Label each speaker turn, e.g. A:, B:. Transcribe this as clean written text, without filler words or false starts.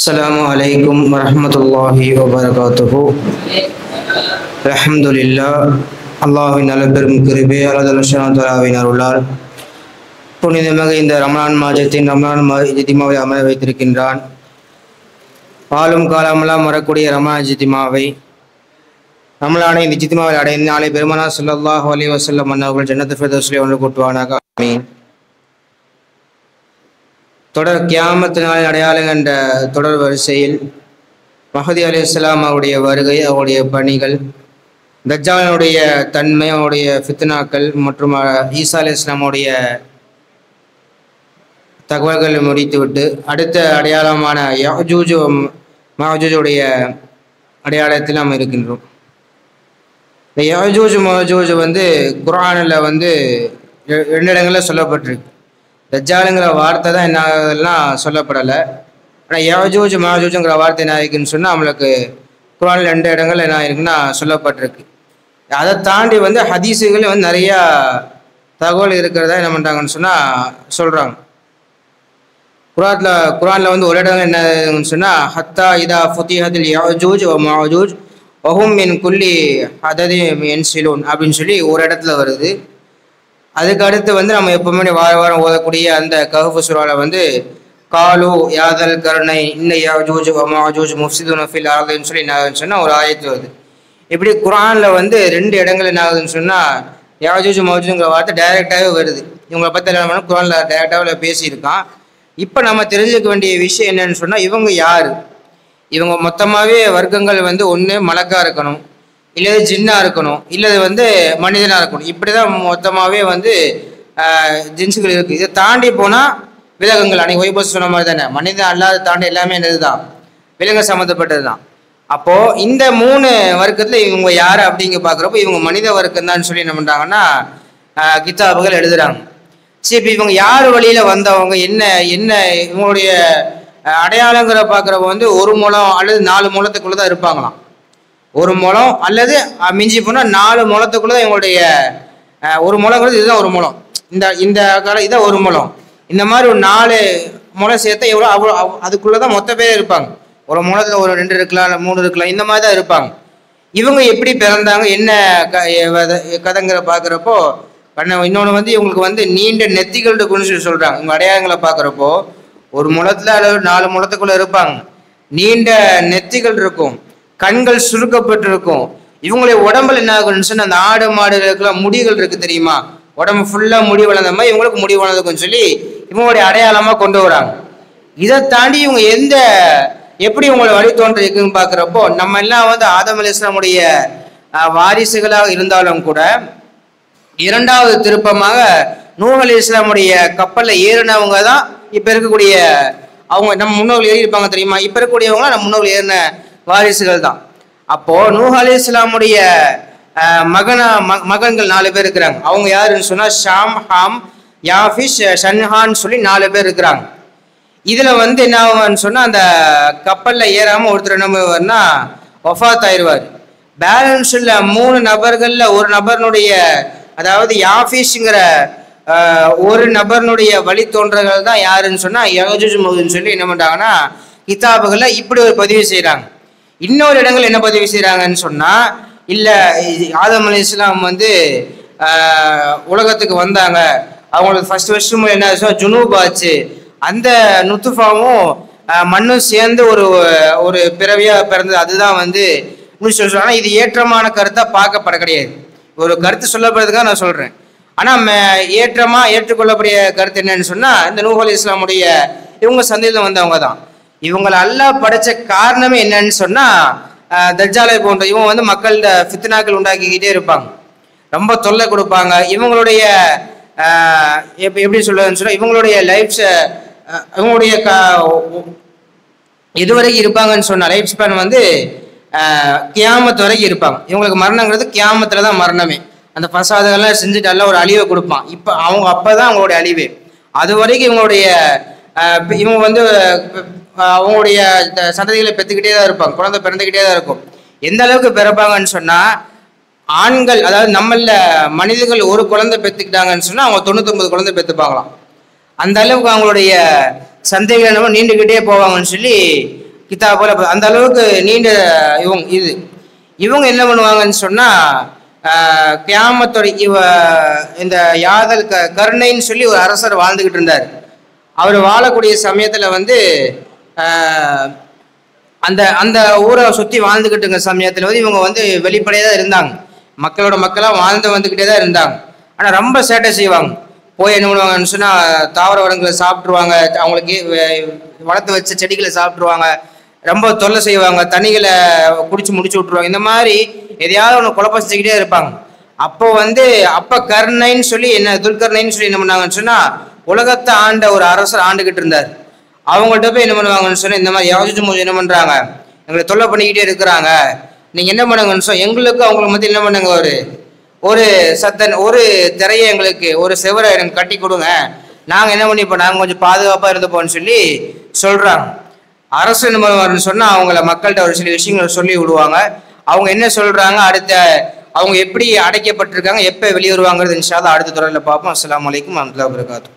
A: Assalamu alaikum warahmatullahi wabarakatuhu. Alhamdulillah. அல்லாஹ்வின் நலப்பெரும் கிருபை அல்லாஹ்வின் அருளால் புனிதமாக இந்த ரமலான் மாதத்தின் ஜித்திமாவை அமர வைத்திருக்கின்றான். பாலும் காலமெல்லாம் வரக்கூடிய ரமலான் ஜித்திமாவை ரமலானை இந்த ஜித்திமாவை அடைந்து நாளை பெருமானார் ஸல்லல்லாஹு அலைஹி வஸல்லம் அவர்கள் ஜன்னத்துல் ஃபிர்தௌஸிலே ஒன்று கூட்டுவானாக. ஆமீன். தொடர் கியாமத்து நாளின் அடையாளம் என்ற தொடர் வரிசையில் மஹதி அலைஹிஸ்ஸலாம் அவருடைய வருகை, அவருடைய பணிகள், தஜ்ஜாலுடைய தன்மை, அவருடைய ஃபித்னாக்கள் மற்றும் ஈசா அலைஹிஸ்ஸலாமுடைய தகவல்களை முடித்துவிட்டு அடுத்த அடையாளமான யஜூஜ் மஜூஜுடைய அடையாளத்தில் நாம் இருக்கின்றோம். இந்த யஜூஜ் மஜூஜ் குர்ஆனில் ரெண்டு இடங்களில் சொல்லப்பட்டிருக்கு. தஜ்ஜாலுங்கிற வார்த்தை தான் என்னெல்லாம் சொல்லப்படலை. ஆனால் யஜூஜ் மஜூஜுங்கிற வார்த்தை என்ன இருக்குன்னு சொன்னால் நம்மளுக்கு குர்ஆனில் ரெண்டு இடங்கள் என்ன இருக்குன்னா சொல்லப்பட்டிருக்கு. அதை தாண்டி ஹதீஸுகள் நிறையா தகவல் இருக்கிறதா என்ன பண்ணுறாங்கன்னு சொன்னால் சொல்கிறாங்க. குர்ஆனில் ஒரு இடங்கள் என்னன்னு சொன்னால் ஹத்தா இதா ஃபுதிஹத்தில் யஜூஜ் வ மஜூஜ் வஹும் மின் குல்லி ஹததி யன்சிலூன் அப்படின்னு சொல்லி ஒரு இடத்துல வருது. அதுக்கு அடுத்து நம்ம எப்பவுமே வாரம் ஓதக்கூடிய அந்த கஹ்ஃப் சூரால காலு யாதல் கருணை இன்ன யஜூஜ் வ மஜூஜ் முஃப்ஸிதுன ஃபில் அர்தின்னு சொல்லி என்ன சொன்னால் ஒரு ஆயத்து வருது. இப்படி குர்ஆனில் ரெண்டு இடங்கள் என்ன ஆகுதுன்னு சொன்னால் யஜூஜ் மஜூஜுங்கிற வார்த்தை டைரெக்டாகவே வருது. இவங்களை பற்றி எல்லாம் குர்ஆனில் டைரெக்டாகவே பேசியிருக்கான். இப்போ நம்ம தெரிஞ்சுக்க வேண்டிய விஷயம் என்னன்னு சொன்னால் இவங்க யார்? இவங்க மொத்தமாகவே வர்க்கங்கள் ஒன்று மலக்கா இருக்கணும், இல்லது ஜின்னா இருக்கணும், இல்லது மனிதனாக இருக்கணும். இப்படி தான் மொத்தமாகவே ஜின்ஸுகள் இருக்குது. இதை தாண்டி போனால் விலங்குகள், அன்றைக்கி ஒய்பஸ் சொன்ன மாதிரி தானே, மனிதன் அல்லாத தாண்டி எல்லாமே என்னது தான் விலங்கு சம்மந்தப்பட்டது தான். அப்போது இந்த மூணு வர்க்கத்தில் இவங்க யார் அப்படிங்க பார்க்குறப்போ இவங்க மனித வர்க்கம் தான் சொல்லி என்ன பண்ணுறாங்கன்னா கிதாபுகள் எழுதுகிறாங்க. சரி, இப்போ இவங்க யார் வழியில் வந்தவங்க, என்ன என்ன இவங்களுடைய அடையாளங்கிற பார்க்குறப்ப ஒரு முழம் அல்லது 4 முழத்துக்குள்ளே தான் இருப்பாங்களாம். ஒரு முழம் அல்லது மிஞ்சி போனால் 4 முழத்துக்குள்ளே தான் இவங்களுடைய ஒரு முழங்கிறது இதுதான் ஒரு முழம். இந்த காலம் இதான் ஒரு முழம். இந்த மாதிரி ஒரு 4 முளை சேர்த்தா எவ்வளோ அவ்வளோ அதுக்குள்ளே தான் மொத்த பேர் இருப்பாங்க. ஒரு முளத்தில் ஒரு 2 இருக்கலாம், இல்லை 3 இருக்கலாம், இந்த மாதிரி தான் இருப்பாங்க. இவங்க எப்படி பிறந்தாங்க, என்ன கதைங்கிற பார்க்குறப்போ இன்னொன்று இவங்களுக்கு நீண்ட நெத்திகள் இருக்குன்னு சொல்லி சொல்கிறாங்க. இவங்க அடையாளங்களை பார்க்குறப்போ ஒரு முளத்தில் அல்லது 4 முளத்துக்குள்ளே இருப்பாங்க. நீண்ட நெத்திகள் இருக்கும், கண்கள் சுருக்கப்பட்டிருக்கும். இவங்களுடைய உடம்புல என்ன ஆகுன்னு சொன்னால் அந்த ஆடு மாடுகளுக்கெல்லாம் முடிகள் இருக்குது தெரியுமா, உடம்பு ஃபுல்லாக முடி வளர்ந்த மாதிரி இவங்களுக்கு முடி வளர்ந்துக்குன்னு சொல்லி இவங்களுடைய அடையாளமாக கொண்டு வராங்க. இதை தாண்டி இவங்க எப்படி இவங்களை வழி தோன்ற இருக்குன்னு பார்க்குறப்போ நம்ம எல்லாம் ஆதம் அலைஹிஸ்ஸலாமுடைய வாரிசுகளாக இருந்தாலும் கூட இரண்டாவது திருப்பமாக நூஹ் அலைஹிஸ்ஸலாமுடைய கப்பலில் ஏறினவங்க தான் இப்போ இருக்கக்கூடிய அவங்க நம்ம முன்னோர்கள் ஏறி இருப்பாங்க தெரியுமா. இப்போ இருக்கக்கூடியவங்க நம்ம முன்னோர்கள் ஏறின வாரிசுகள் தான். அப்போது நூஹ் அலைஹிஸ்ஸலாமுடைய மகன்கள் 4 பேர் இருக்கிறாங்க. அவங்க யாருன்னு சொன்னால் ஷாம், ஹாம், யாஃபிஷ், ஷன்ஹான்னு சொல்லி 4 பேர் இருக்கிறாங்க. இதில் என்ன ஆகுன்னு சொன்னால் அந்த கப்பலில் ஏறாமல் ஒருத்தர் என்ன வஃபாத் ஆயிடுவார். பேலன்ஸில் 3 நபர்களில் ஒரு நபர்னுடைய, அதாவது யாஃபிஷ்ங்கிற ஒரு நபர்னுடைய வழித்தோன்றர்கள் தான் யாருன்னு சொன்னால் யஜூஜ் மஜூஜ்னு சொல்லி என்ன பண்ணுறாங்கன்னா கிதாபுகளில் இப்படி ஒரு பதிவு செய்கிறாங்க. இன்னொரு இடங்கள் என்ன பதிவு செய்கிறாங்கன்னு சொன்னால் இல்லை ஆதம் அலைஹிஸ்ஸலாம் உலகத்துக்கு வந்தாங்க, அவங்களுக்கு ஃபர்ஸ்ட் என்ன ஆச்சு, ஜுனூப் ஆச்சு, அந்த நுத்துஃபாவும் மண்ணும் சேர்ந்து ஒரு பிறவியாக பிறந்தது, அதுதான் சொல்கிறாங்க. இது ஏற்றமான கருத்தாக பார்க்கப்பட கிடையாது. ஒரு கருத்து சொல்லப்படுறதுக்காக நான் சொல்கிறேன். ஆனால் ஏற்றுக்கொள்ளக்கூடிய கருத்து என்னன்னு சொன்னால் இந்த நூஹ் அலைஹிஸ்ஸலாமுடைய இவங்க சந்ததியில் வந்தவங்க தான். இவங்களை அல்லாஹ் படைச்ச காரணமே என்னன்னு சொன்னால் தஜ்ஜாலை போன்ற இவங்க மக்கள்கிட்ட ஃபித்னாக்கள் உண்டாக்கிக்கிட்டே இருப்பாங்க, ரொம்ப தொல்லை கொடுப்பாங்க. இவங்களுடைய எப்படி சொல்றதுன்னு சொன்னால் இவங்களுடைய லைஃப்ஸ் இவங்களுடைய இதுவரைக்கும் இருப்பாங்கன்னு சொன்னால் லைஃப் ஸ்பேன் கியாமத்து வரைக்கும் இருப்பாங்க. இவங்களுக்கு மரணங்கிறது கியாமத்தில் தான் மரணமே. அந்த பசாதெல்லாம் செஞ்சுட்டு எல்லாம் ஒரு அழிவை கொடுப்பான். இப்போ அவங்க அப்போ தான் அவங்களுடைய அழிவு. அது வரைக்கும் இவங்க அவங்களுடைய சந்ததிகளை பெற்றுக்கிட்டே தான் இருப்பாங்க, குழந்தை பிறந்துக்கிட்டே தான் இருக்கும். எந்த அளவுக்கு பிறப்பாங்கன்னு சொன்னால் ஆண்கள், அதாவது நம்மள மனிதர்கள் ஒரு குழந்தை பெற்றுக்கிட்டாங்கன்னு சொன்னால் அவங்க 99 குழந்தை பெற்றுப்பாங்களாம். அந்த அளவுக்கு அவங்களுடைய சந்தைகள் நீண்டுக்கிட்டே போவாங்கன்னு சொல்லி கிதாபுல அந்த அளவுக்கு நீண்ட இவங்க என்ன பண்ணுவாங்கன்னு சொன்னா கியாமத்தோட இந்த யாதல் கருணைன்னு சொல்லி ஒரு அரசர் வாழ்ந்துகிட்டு இருந்தார். அவர் வாழக்கூடிய சமயத்துல வந்து அந்த அந்த ஊரை சுற்றி வாழ்ந்துக்கிட்டுங்க சமயத்தில் வந்து இவங்க வந்து வெளிப்படையாக தான் இருந்தாங்க. மக்களோட மக்களாக வாழ்ந்து வந்துக்கிட்டே தான் இருந்தாங்க. ஆனால் ரொம்ப சேட்டை செய்வாங்க. போய் என்ன பண்ணுவாங்கன்னு சொன்னால் தாவர வளங்களை சாப்பிட்ருவாங்க, அவங்களுக்கு வளர்த்து வச்ச செடிகளை சாப்பிட்ருவாங்க, ரொம்ப தொல்லை செய்வாங்க, தண்ணிகளை குடிச்சு முடிச்சு விட்ருவாங்க. இந்த மாதிரி எதையாவது ஒன்று குழப்பம் செஞ்சுக்கிட்டே இருப்பாங்க. அப்போ கருணைன்னு சொல்லி துல்கர்ணைன்னு சொல்லி என்ன பண்ணாங்கன்னு சொன்னால் உலகத்தை ஆண்ட ஒரு அரசர் ஆண்டுகிட்டு இருந்தார். அவங்கள்ட்ட போய் என்ன பண்ணுவாங்கன்னு சொன்னால் இந்த மாதிரி யாஜூஜ் என்ன பண்ணுறாங்க, எங்களை தொல்லை பண்ணிக்கிட்டே இருக்கிறாங்க, நீங்கள் என்ன பண்ணுங்கன்னு சொன்னால் எங்களுக்கு அவங்களுக்கு மத்தியில் என்ன பண்ணுங்க, ஒரு திரையை எங்களுக்கு ஒரு செவரை எனக்கு கட்டி கொடுங்க, நாங்கள் என்ன பண்ணிப்போம், நாங்கள் கொஞ்சம் பாதுகாப்பாக இருந்துப்போம்னு சொல்லி சொல்கிறாங்க. அரசு என்ன பண்ணுவாருன்னு சொன்னால் அவங்கள மக்கள்கிட்ட ஒரு சில விஷயங்களை சொல்லி விடுவாங்க. அவங்க என்ன சொல்கிறாங்க, அடுத்த அவங்க எப்படி அடைக்கப்பட்டிருக்காங்க, எப்போ வெளியே வருவாங்கிறது இன்ஷா அல்லாஹ் அடுத்த தொடரில் பார்ப்போம். அஸ்ஸலாமு அலைக்கும் வரஹ்மத்துல்லாஹி வபரகாத்துஹு.